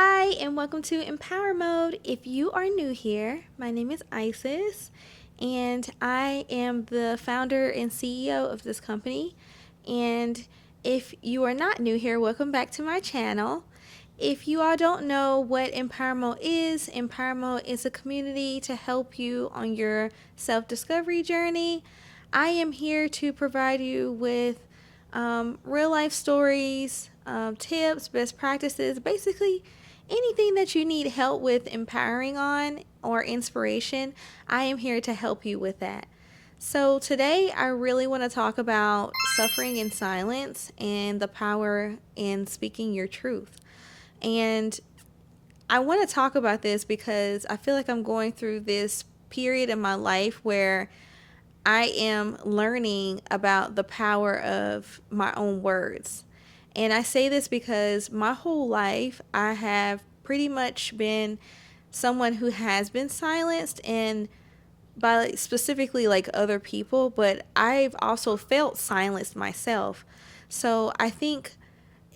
Hi, and welcome to Empower Mode. If you are new here, my name is Isis, and I am the founder and CEO of this company. And if you are not new here, welcome back to my channel. If you all don't know what Empower Mode is a community to help you on your self-discovery journey. I am here to provide you with real life stories, tips, best practices, basically anything that you need help with empowering on or inspiration. I am here to help you with that. So, today I really want to talk about suffering in silence and the power in speaking your truth. And I want to talk about this because I feel like I'm going through this period in my life where I am learning about the power of my own words. And I say this because my whole life I have pretty much been someone who has been silenced, and by specifically like other people, but I've also felt silenced myself. So I think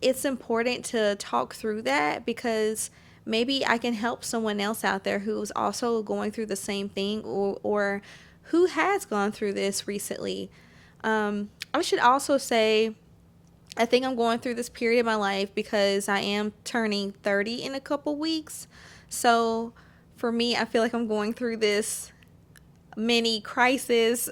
it's important to talk through that because maybe I can help someone else out there who's also going through the same thing, or who has gone through this recently. I should also say, I think I'm going through this period of my life because I am turning 30 in a couple weeks. So for me, I feel like I'm going through this mini crisis.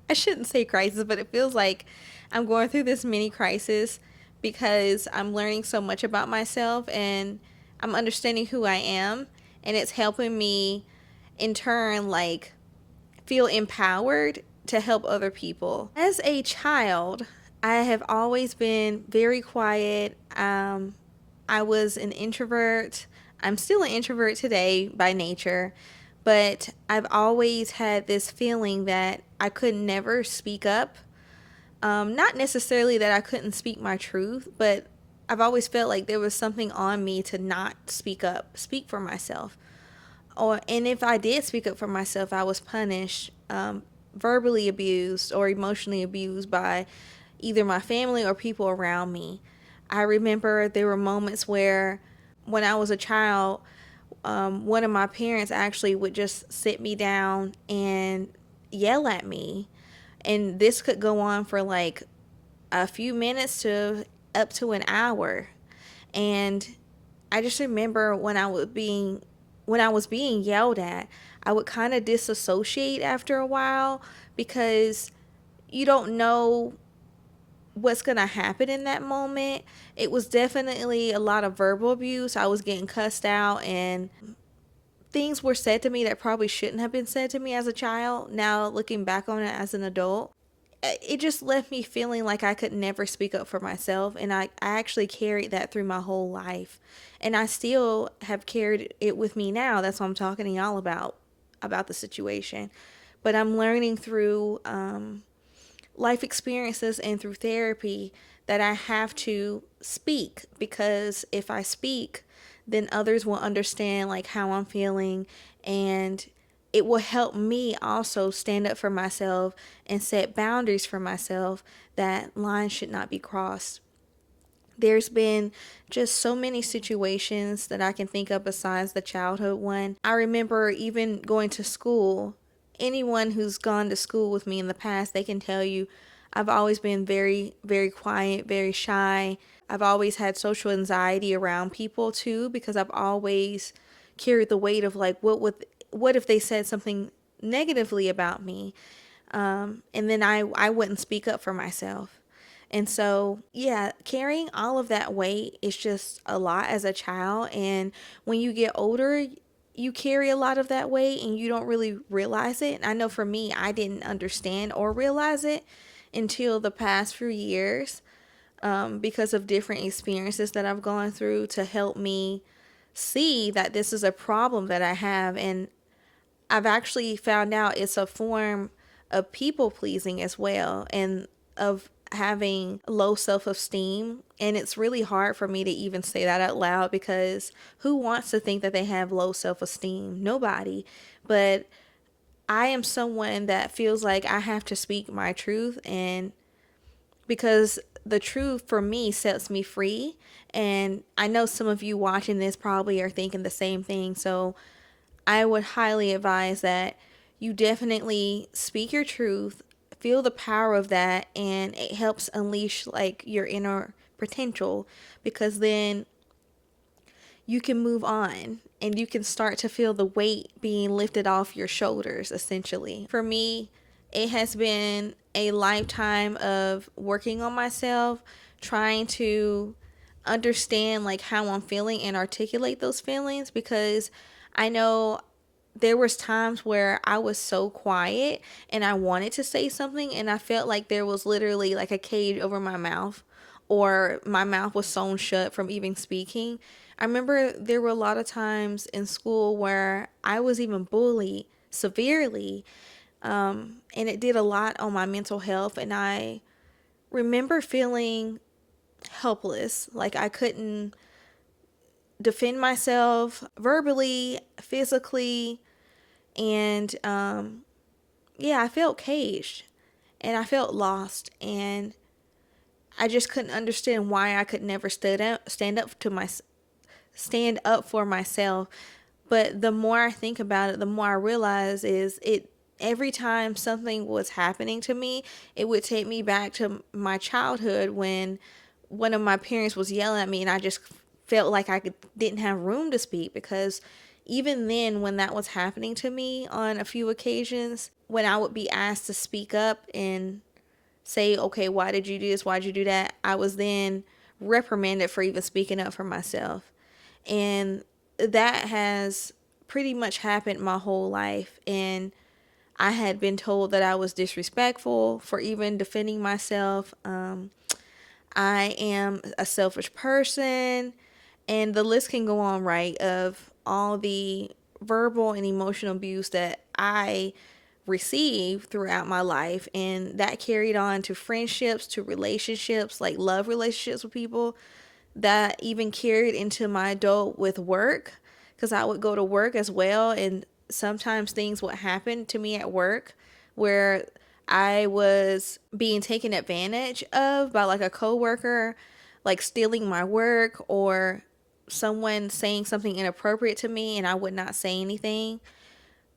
I shouldn't say crisis, but it feels like I'm going through this mini crisis because I'm learning so much about myself and I'm understanding who I am, and it's helping me in turn like feel empowered to help other people. As a child, I have always been very quiet. I was an introvert. I'm still an introvert today by nature, but I've always had this feeling that I could never speak up. Not necessarily that I couldn't speak my truth, but I've always felt like there was something on me to not speak up, speak for myself. And if I did speak up for myself, I was punished, verbally abused or emotionally abused by either my family or people around me. I remember there were moments where, when I was a child, one of my parents actually would just sit me down and yell at me. And this could go on for like a few minutes to up to an hour. And I just remember when I was being yelled at, I would kind of disassociate after a while because you don't know what's going to happen in that moment. It was definitely a lot of verbal abuse. I was getting cussed out, and things were said to me that probably shouldn't have been said to me as a child. Now, looking back on it as an adult, it just left me feeling like I could never speak up for myself. And I actually carried that through my whole life. And I still have carried it with me now. That's what I'm talking to y'all about the situation. But I'm learning through life experiences and through therapy that I have to speak, because if I speak, then others will understand like how I'm feeling, and it will help me also stand up for myself and set boundaries for myself that lines should not be crossed. There's been just so many situations that I can think of besides the childhood one. I remember even going to school. Anyone who's gone to school with me in the past, they can tell you I've always been very, very quiet, very shy. I've always had social anxiety around people too, because I've always carried the weight of like, what if they said something negatively about me? And then I wouldn't speak up for myself. And so, yeah, carrying all of that weight is just a lot as a child. And when you get older, you carry a lot of that weight and you don't really realize it. I know for me, I didn't understand or realize it until the past few years, because of different experiences that I've gone through to help me see that this is a problem that I have. And I've actually found out it's a form of people pleasing as well, and of having low self esteem. And it's really hard for me to even say that out loud, because who wants to think that they have low self esteem? Nobody. But I am someone that feels like I have to speak my truth, and because the truth for me sets me free. And I know some of you watching this probably are thinking the same thing. So I would highly advise that you definitely speak your truth, feel the power of that, and it helps unleash like your inner potential, because then you can move on and you can start to feel the weight being lifted off your shoulders, essentially. For me, it has been a lifetime of working on myself, trying to understand like how I'm feeling and articulate those feelings, because I know there was times where I was so quiet and I wanted to say something and I felt like there was literally like a cage over my mouth, or my mouth was sewn shut from even speaking. I remember there were a lot of times in school where I was even bullied severely, and it did a lot on my mental health. And I remember feeling helpless, like I couldn't defend myself verbally, physically, and yeah, I felt caged and I felt lost, and I just couldn't understand why I could never stand up for myself. But the more I think about it, the more I realize is it every time something was happening to me, it would take me back to my childhood when one of my parents was yelling at me and I just felt like didn't have room to speak, because even then when that was happening to me on a few occasions, when I would be asked to speak up and say, okay, why did you do this? Why did you do that? I was then reprimanded for even speaking up for myself. And that has pretty much happened my whole life. And I had been told that I was disrespectful for even defending myself. I am a selfish person. And the list can go on, right, of all the verbal and emotional abuse that I received throughout my life. And that carried on to friendships, to relationships, like love relationships with people, that even carried into my adult with work, because I would go to work as well, and sometimes things would happen to me at work where I was being taken advantage of by like a coworker, like stealing my work, or someone saying something inappropriate to me and I would not say anything.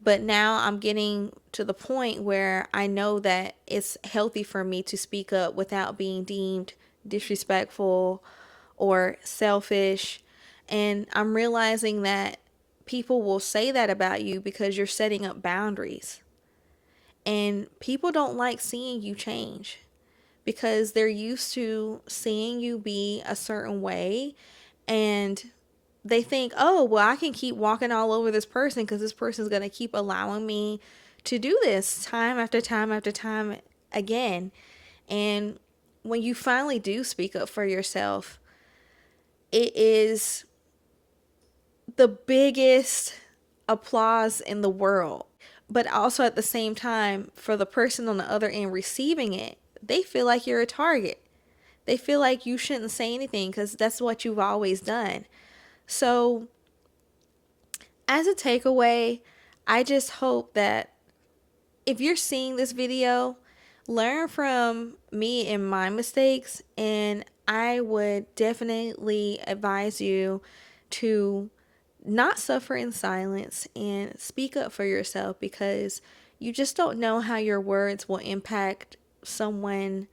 But now I'm getting to the point where I know that it's healthy for me to speak up without being deemed disrespectful or selfish. And I'm realizing that people will say that about you because you're setting up boundaries. And people don't like seeing you change because they're used to seeing you be a certain way, and they think, oh, well, I can keep walking all over this person because this person's going to keep allowing me to do this time after time after time again. And when you finally do speak up for yourself, it is the biggest applause in the world. But also at the same time, for the person on the other end receiving it, they feel like you're a target. They feel like you shouldn't say anything because that's what you've always done. So, as a takeaway, I just hope that if you're seeing this video, learn from me and my mistakes. And I would definitely advise you to not suffer in silence and speak up for yourself, because you just don't know how your words will impact someone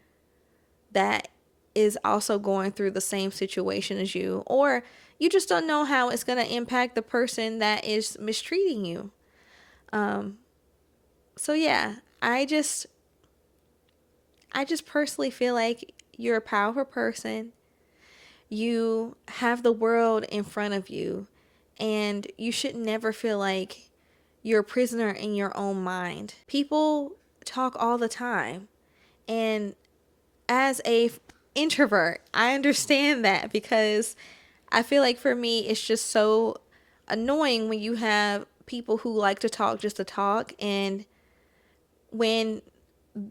that is also going through the same situation as you, or you just don't know how it's going to impact the person that is mistreating you. So yeah, I just personally feel like you're a powerful person. You have the world in front of you, and you should never feel like you're a prisoner in your own mind. People talk all the time, and as a introvert, I understand that, because I feel like for me it's just so annoying when you have people who like to talk just to talk, and when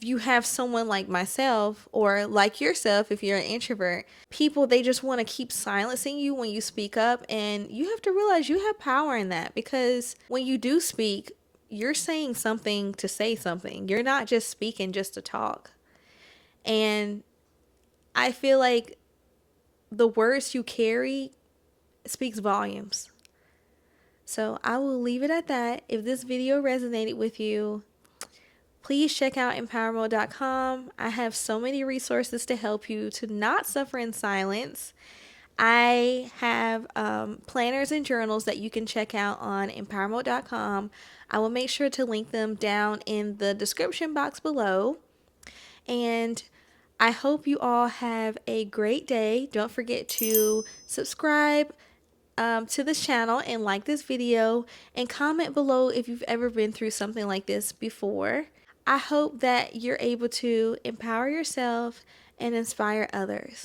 you have someone like myself, or like yourself if you're an introvert, people, they just want to keep silencing you when you speak up. And you have to realize you have power in that, because when you do speak, you're saying something to say something. You're not just speaking just to talk. And I feel like the words you carry speaks volumes. So I will leave it at that. If this video resonated with you, please check out empowermode.com. I have so many resources to help you to not suffer in silence. I have planners and journals that you can check out on empowermode.com. I will make sure to link them down in the description box below. And I hope you all have a great day. Don't forget to subscribe to this channel and like this video, and comment below if you've ever been through something like this before. I hope that you're able to empower yourself and inspire others.